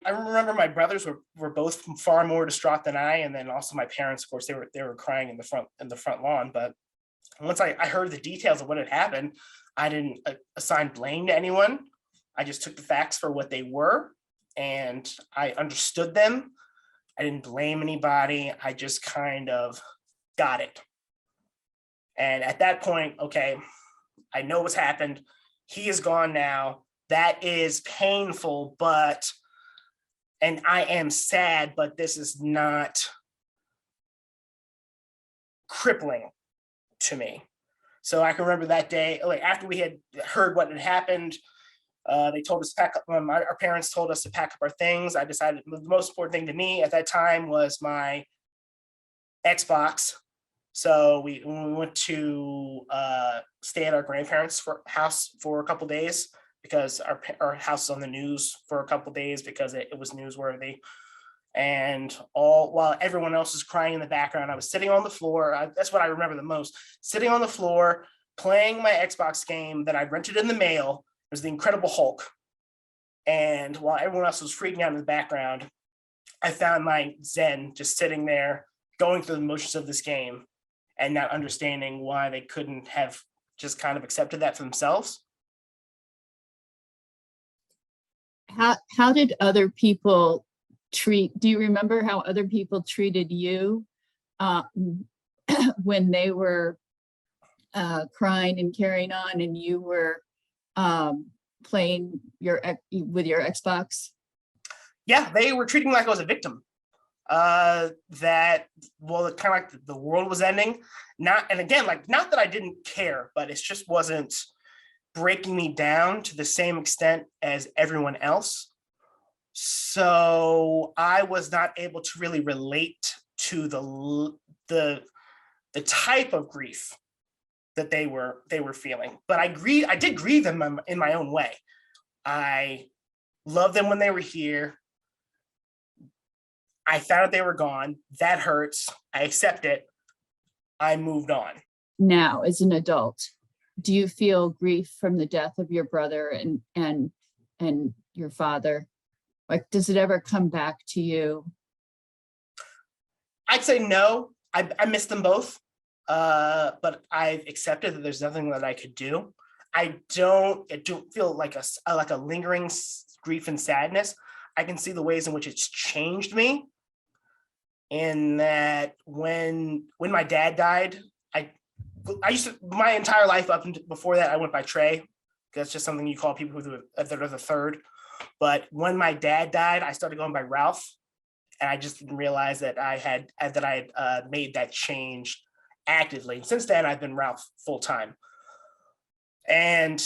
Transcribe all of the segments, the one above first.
I remember my brothers were both far more distraught than I, and then also my parents, of course, they were crying in the front lawn. But once I heard the details of what had happened, I didn't assign blame to anyone. I just took the facts for what they were, and I understood them. I didn't blame anybody. I just kind of got it. And at that point, okay, I know what's happened. He is gone now. That is painful, and I am sad, but this is not crippling to me. So I can remember that day, like after we had heard what had happened, they told us to pack up. Our parents told us to pack up our things. I decided the most important thing to me at that time was my Xbox. So we went to stay at our grandparents' house for a couple days because our house is on the news for a couple days because it was newsworthy. And while everyone else is crying in the background, I was sitting on the floor. That's what I remember the most. Sitting on the floor, playing my Xbox game that I rented in the mail. It was the Incredible Hulk. And while everyone else was freaking out in the background, I found my zen just sitting there, going through the motions of this game and not understanding why they couldn't have just kind of accepted that for themselves. How did other people do you remember how other people treated you when they were crying and carrying on and you were playing with your Xbox? Yeah, they were treating me like I was a victim. That, well, kind of like the world was ending. Not that I didn't care, but it just wasn't breaking me down to the same extent as everyone else. So I was not able to really relate to the type of grief that they were feeling. But I did grieve them in my own way. I loved them when they were here. I found out they were gone. That hurts. I accept it. I moved on. Now, as an adult, do you feel grief from the death of your brother and your father? Like, does it ever come back to you? I'd say no. I miss them both, but I've accepted that there's nothing that I could do. I don't feel like a lingering grief and sadness. I can see the ways in which it's changed me. In that, when my dad died, I used to, my entire life up until before that, I went by Trey. That's just something you call people who are the third. But when my dad died, I started going by Ralph, and I just didn't realize that I had made that change actively. And since then, I've been Ralph full time. And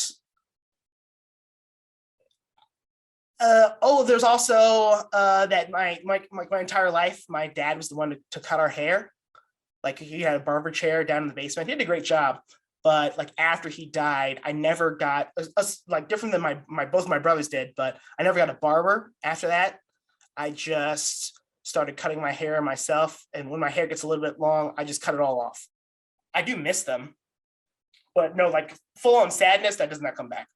there's also that my entire life, my dad was the one to cut our hair. Like, he had a barber chair down in the basement. He did a great job. But like after he died, I never got like different than both my brothers did, but I never got a barber after that. I just started cutting my hair myself. And when my hair gets a little bit long, I just cut it all off. I do miss them, but no, like full on sadness, that does not come back.